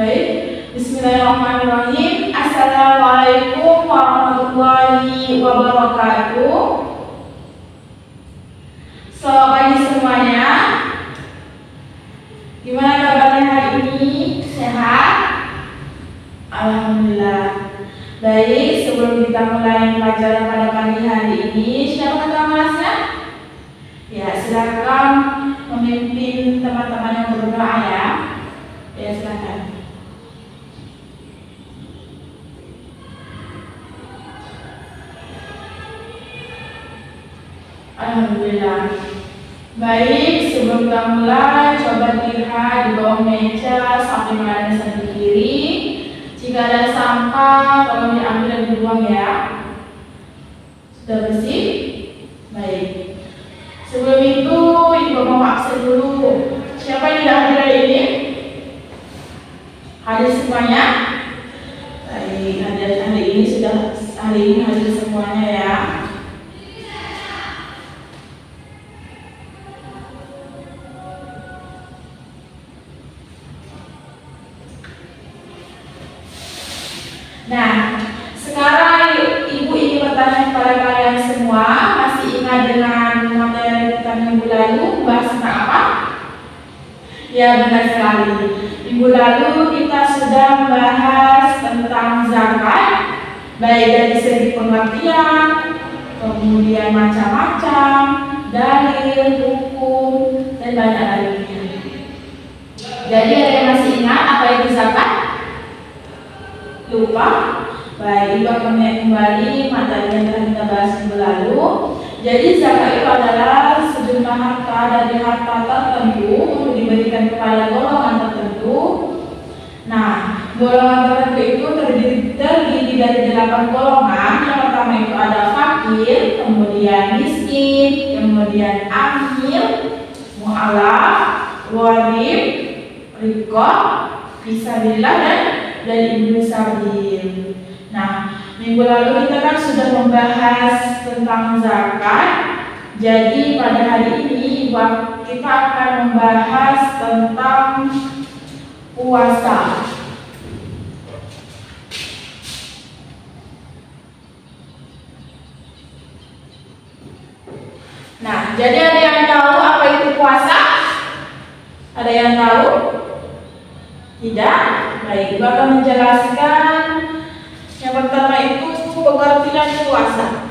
Baik, Bismillahirrahmanirrahim. Assalamualaikum warahmatullahi wabarakatuh. Selamat pagi semuanya. Gimana kabarnya hari ini? Sehat? Alhamdulillah. Baik, sebelum kita mulai pelajaran pada pagi hari ini, siapa ketua kelasnya? Ya, silakan memimpin teman-teman yang berdoa ya. Ya, silakan. Alhamdulillah. Baik, sebelum kita mulai, coba dilihat di bawah meja samping kanan dan samping kiri. Jika ada sampah, tolong diambil dan dibuang ya. Sudah bersih? Baik. Sebelum itu, Ibu mau absen dulu. Siapa yang tidak hadir hari ini? Hadir semuanya? Baik, hari ini sudah hadir semuanya ya. Nah, sekarang Ibu ingin bertanya kepada kalian semua, masih ingat dengan materi kita minggu lalu bahas tentang apa? Ya, benar sekali. Minggu lalu kita sudah membahas tentang zakat, baik dari segi pengertian, kemudian macam-macam, dalil, hukum, dan banyak lainnya. Jadi ada yang masih ingat apa itu zakat? Lupa? Baik, Ibu akan kembali materi yang telah kita bahas minggu lalu. Jadi zakat itu adalah sejumlah harta dari harta tertentu untuk diberikan kepada golongan tertentu. Nah, golongan tertentu itu terdiri dari 8 golongan. Yang pertama itu ada fakir, kemudian miskin, kemudian amil, mu'alaf, gharib, riqab, fisabilillah, dan ibnu sabil. Nah, minggu lalu kita kan sudah membahas tentang zakat. Jadi pada hari ini kita akan membahas tentang puasa. Nah, jadi ada yang tahu apa itu puasa? Ada yang tahu? Tidak? Baik, Ibu akan menjelaskan. Yang pertama itu pengertian puasa.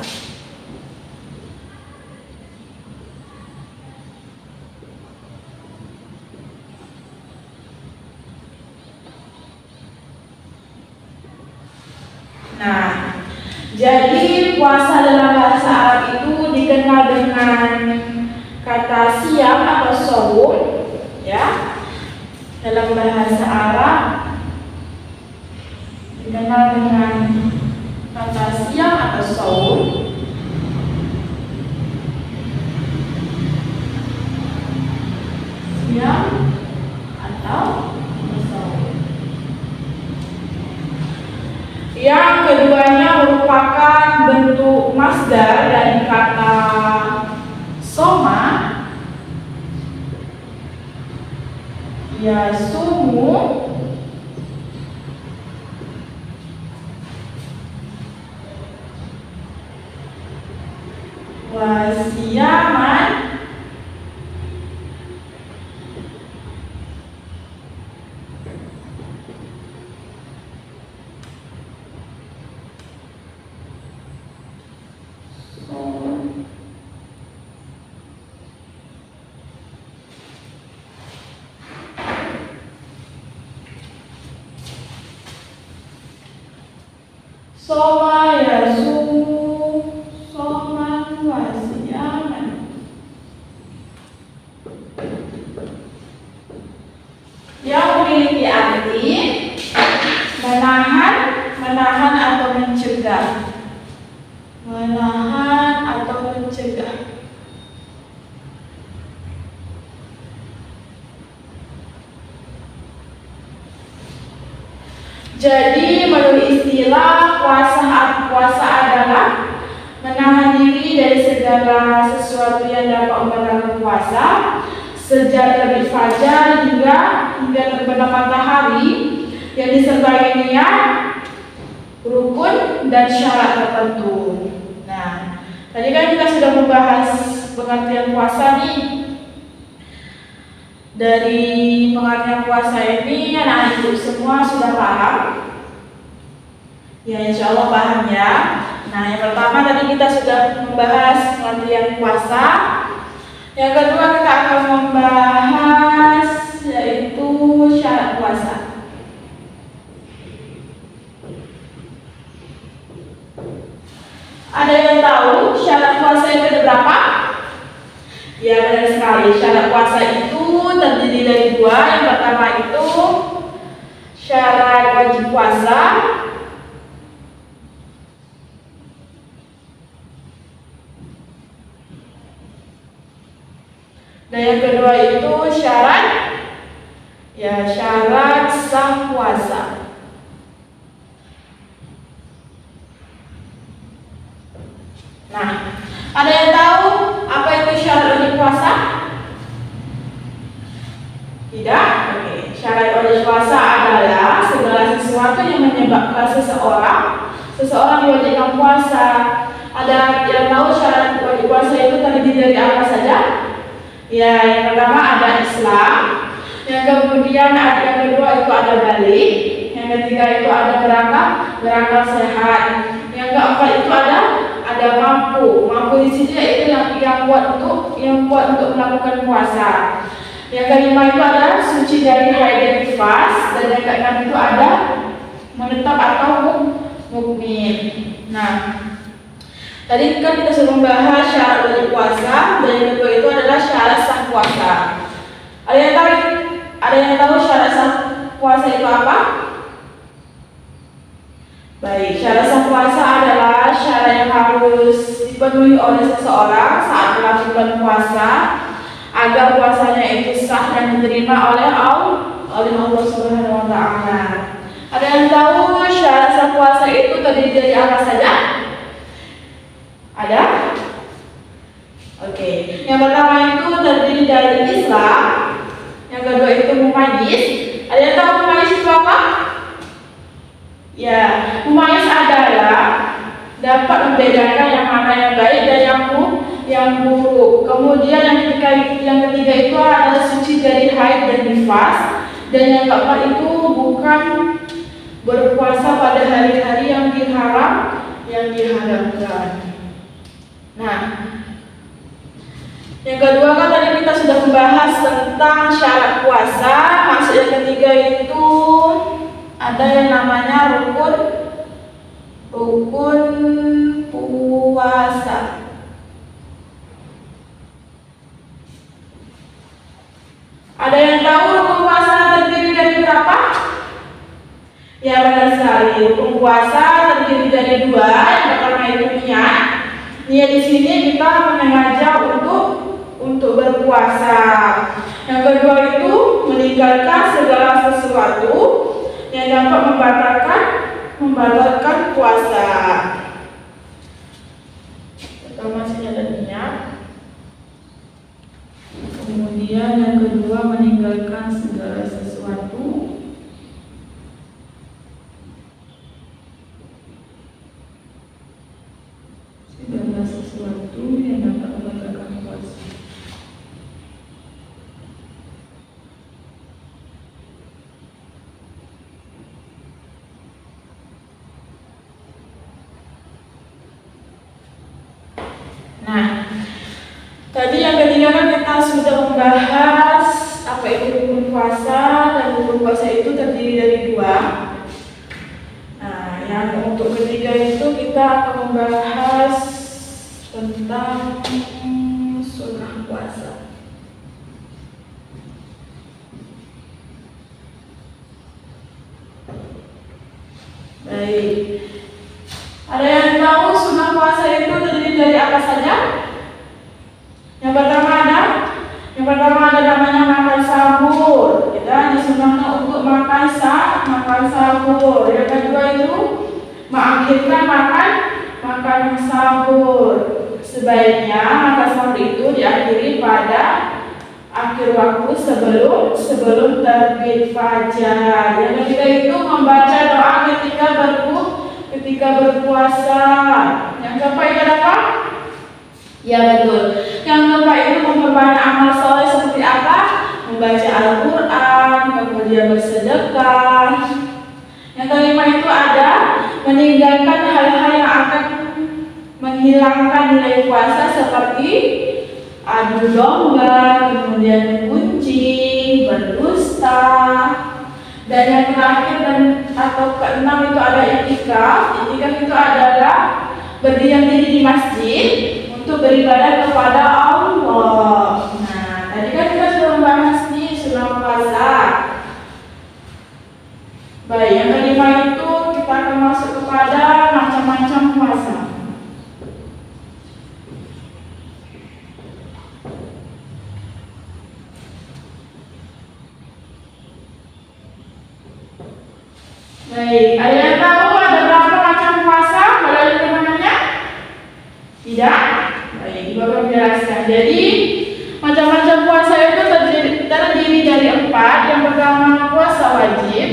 Nah, jadi puasa dalam bahasa Arab itu dikenal dengan kata siam atau shaum, ya. Dalam bahasa Arab dikenal dengan kata siam atau shaum. Siam atau shaum. Yang keduanya merupakan bentuk masdar dari kata soma, yasumu, wasiyaman, soma, yasumu, soman, wasiyaman. Yang memiliki arti menahan atau mencegah. Menahan atau mencegah. Jadi menurut istilah puasa adalah menahan diri dari segala sesuatu yang dapat membatalkan puasa sejak terbit fajar hingga terbenam matahari yang disertai niat, rukun, dan syarat tertentu. Nah, tadi kan kita sudah membahas pengertian puasa nih. Dari pengertian puasa ini anak-anak ibu semua sudah paham? Ya, insya Allah paham ya. Nah, yang pertama tadi kita sudah membahas pengertian puasa. Yang kedua kita akan membahas yaitu syarat puasa. Ada yang tahu syarat puasa itu ada berapa? Ya, benar sekali. Syarat puasa itu terdiri dari dua. Yang pertama itu syarat wajib puasa. Dan yang kedua itu syarat sah puasa. Nah, ada yang tahu apa itu syarat wajib puasa? Tidak? Oke. Syarat wajib puasa adalah segala sesuatu yang menyebabkan seseorang diwajibkan puasa. Ada yang tahu syarat wajib puasa itu terdiri dari apa saja? Ya, yang pertama ada Islam, yang kemudian yang kedua itu ada balik, yang ketiga itu ada berakal sehat, yang keempat itu ada mampu di sini itu yang kuat untuk melakukan puasa. Yang kelima itu ada suci dari haid dan nifas, dan yang keenam itu ada menetap atau mukmin. Nah, tadi kan kita sudah membahas syarat wajib puasa, dan yang kedua itu adalah syarat sah puasa. Ada yang tahu syarat sah puasa itu apa? Baik, syarat sah puasa adalah syarat yang harus dipenuhi oleh seseorang saat melakukan puasa agar puasanya itu sah dan diterima oleh Allah Subhanahu wa taala. Ada yang tahu syarat sah puasa itu terdiri dari apa saja? Ada? Oke. Yang pertama itu terdiri dari Islam. Yang kedua itu mumayyiz. Ada yang tahu mumayyiz itu apa? Ya, mumayyiz adalah dapat membedakan yang mana yang baik dan yang buruk. Kemudian yang ketiga itu adalah suci dari haid dan nifas. Dan yang keempat itu bukan berpuasa pada hari-hari yang diharamkan. Nah, yang kedua kan tadi kita sudah membahas tentang syarat puasa. Maksud yang ketiga itu ada yang namanya rukun puasa. Ada yang tahu rukun puasa terdiri dari berapa? Ya, benar sekali. Rukun puasa terdiri dari dua. Yang pertama itu niat. Niat di sini kita menyengaja untuk berpuasa. Yang kedua itu meninggalkan segala sesuatu yang dapat membatalkan puasa. Pertama sini ada niat. Kemudian yang kedua meninggalkan segala sesuatu yang dapat membatalkan puasa. Nah, tadi yang ketiga kan kita sudah membahas apa itu rukun puasa, dan rukun puasa itu terdiri dari dua. Nah, yang untuk ketiga itu kita akan membahas tentang sunnah puasa. Baik. Ada yang tahu sunnah puasa itu terdiri dari apa saja? Yang pertama ada namanya makan sahur. Kita disunnahkan untuk makan sahur. Yang kedua itu mengakhirkan makan sahur. Sebaiknya makan sahur itu diakhiri pada akhir waktu sebelum terbit fajar. Yang ketiga itu ketika berpuasa. Yang keempat itu apa? Ya betul. Yang keempat itu memperbanyak amal soleh seperti apa? Membaca Al-Quran, kemudian bersedekah. Yang kelima itu ada meninggalkan hal-hal yang akan menghilangkan nilai puasa seperti adu domba, kemudian kuncing, berdusta. Dan yang terakhir atau keenam itu ada iktikaf. Iktikaf itu adalah berdiam diri di masjid untuk beribadah kepada Allah. Nah, tadi kan kita sudah membahas nih selama puasa. Baik, yang kelima itu kita akan masuk kepada macam-macam puasa. Baik, ada yang tahu ada berapa macam puasa? Kalau ada teman-temannya? Tidak? Baik, Ibu akan menjelaskan. Jadi, macam-macam puasa itu terdiri dari 4. Yang pertama puasa wajib.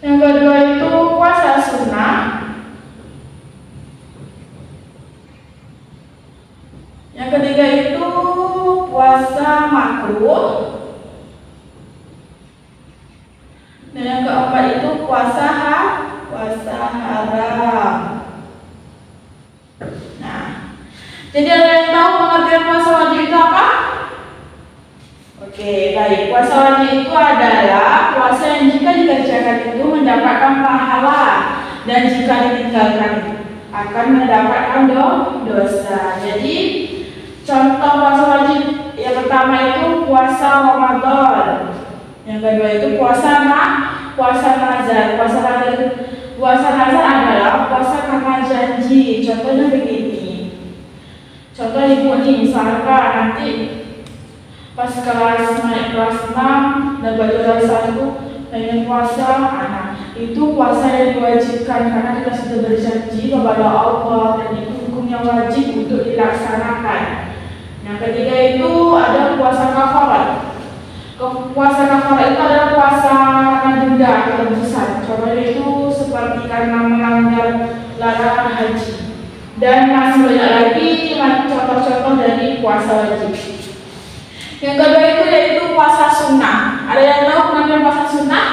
Yang kedua itu puasa sunnah. Yang ketiga itu puasa makruh. Dan yang keempat itu puasa haram. Nah, jadi ada yang tahu pengertian puasa wajib itu apa? Oke, baik. Puasa wajib itu adalah puasa yang jika dikerjakan itu mendapatkan pahala, dan jika ditinggalkan akan mendapatkan dosa. Jadi contoh puasa wajib yang pertama itu puasa Ramadan. Yang kedua itu puasa nazar. Puasa nazar adalah puasa karena janji. Contohnya begini. Contoh ibu nih, misalkan nanti pas naik kelas 6 dan belajar kelas 1 pengen puasa, itu puasa yang diwajibkan karena kita sudah berjanji kepada Allah dan itu hukum yang wajib untuk dilaksanakan. Yang ketiga itu ada puasa kafarat. Puasa kafarat itu adalah puasa karena denda atau tebusan. Contohnya itu seperti karena melanggar larangan haji. Dan masih banyak lagi contoh-contoh dari puasa wajib. Yang kedua itu yaitu puasa sunnah. Ada yang tahu pengertian puasa sunnah?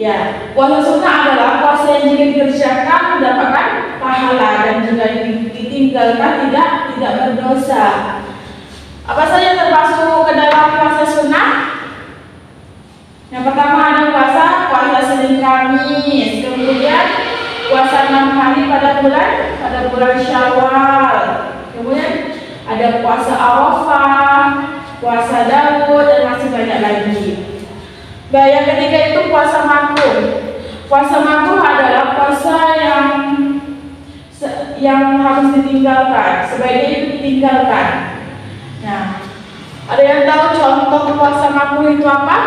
Ya, puasa sunnah adalah puasa yang jika dikerjakan mendapatkan pahala dan jika ditinggalkan tidak berdosa. Apa saja termasuk ke dalam puasa sunnah? Yang pertama ada puasa Senin Kamis, kemudian puasa 6 hari pada bulan Syawal, kemudian ada puasa Arafah, puasa Daud, dan masih banyak lagi. Baik, yang ketiga itu puasa makruh. Puasa makruh adalah puasa yang harus ditinggalkan, sebaiknya itu ditinggalkan. Nah, ada yang tahu contoh puasa makruh itu apa?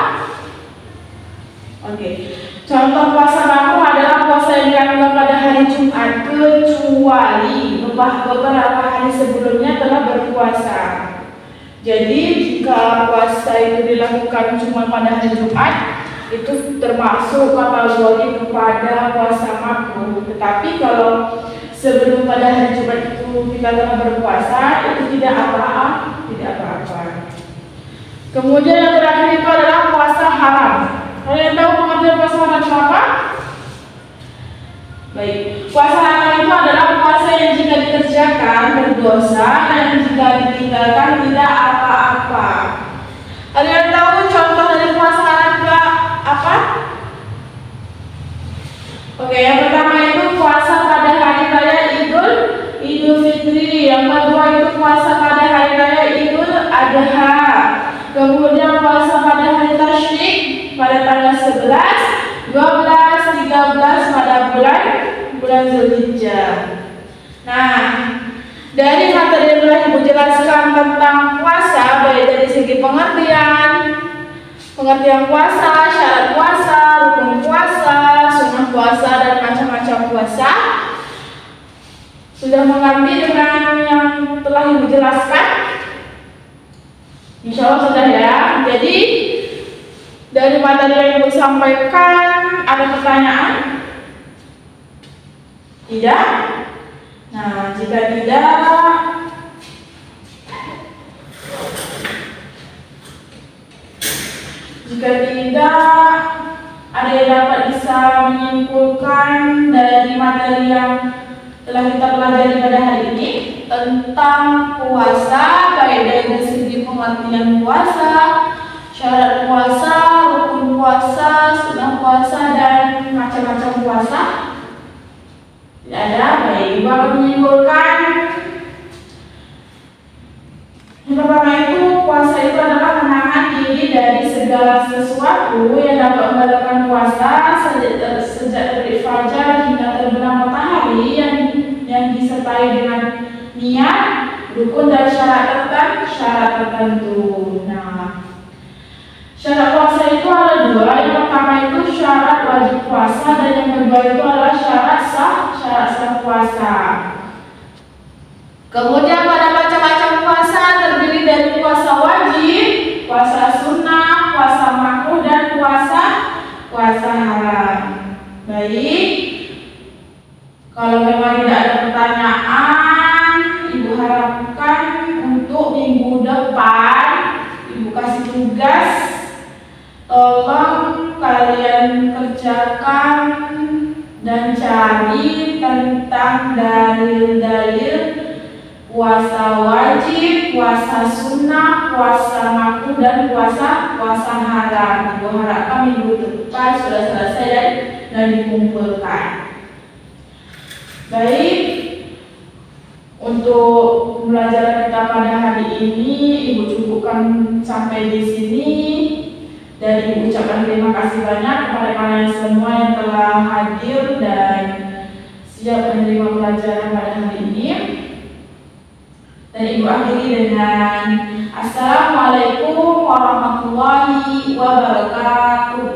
Oke. Contoh puasa makruh adalah puasa yang dilakukan pada hari Jumat kecuali beberapa hari sebelumnya telah berpuasa. Jadi jika puasa itu dilakukan cuma pada hari Jumat, itu termasuk kategori kepada puasa makruh. Tetapi kalau sebelum pada hari Jumat itu kita telah berpuasa, itu tidak apa-apa. Kemudian yang terakhir itu adalah puasa haram. Kalian tahu pengertian puasa haram itu apa? Baik, puasa haram itu adalah puasa yang jika dikerjakan berdosa dan jika ditinggalkan tidak apa-apa. Kalian tahu contoh dari puasa haram itu apa? Oke, yang pertama itu puasa pada hari raya Idul Fitri. Yang kedua itu puasa pada hari raya Idul Adha. Kemudian puasa pada hari Tasyrik pada tanggal 11, 12, 13 pada bulan Zulhijjah. Nah, dari materi yang telah Ibu jelaskan tentang puasa, baik dari segi pengertian puasa, syarat puasa, rukun puasa, sunnah puasa, dan macam-macam puasa, sudah mengerti dengan yang telah Ibu jelaskan? Insya Allah sudah ya. Jadi dari Dari materi yang Ibu sampaikan, ada pertanyaan? Tidak? Nah, jika tidak, ada yang dapat bisa menyimpulkan dari materi yang telah kita pelajari pada hari ini tentang puasa, baik dari segi pengertian puasa, syarat puasa, rukun puasa, sunnah puasa, dan macam-macam puasa? Tidak ada. Baik, Ibu akan menyimpulkan. Yang pertama itu, puasa itu adalah menahan diri dari segala sesuatu yang dapat membatalkan puasa sejak terbit fajar hingga terbenam matahari yang disertai dengan niat, rukun dan syarat tertentu. Nah, syarat puasa itu ada dua. Yang pertama itu syarat wajib puasa dan yang kedua itu adalah syarat sah puasa. Kemudian pada macam-macam puasa terdiri dari puasa wajib, puasa sunnah, puasa makruh dan puasa haram. Baik, kalau memang tidak ada pertanyaan, Ibu harapkan untuk minggu depan Ibu kasih tugas, tolong kalian kerjakan dan cari tentang dalil-dalil puasa wajib, puasa sunnah, puasa makruh dan puasa haram. Ibu harapkan minggu depan sudah selesai dan dikumpulkan. Baik, untuk pembelajaran kita pada hari ini Ibu cukupkan sampai di sini. Dan Ibu ucapkan terima kasih banyak kepada kalian semua yang telah hadir dan siap menerima pelajaran pada hari ini. Dan Ibu akhiri dengan Assalamualaikum warahmatullahi wabarakatuh.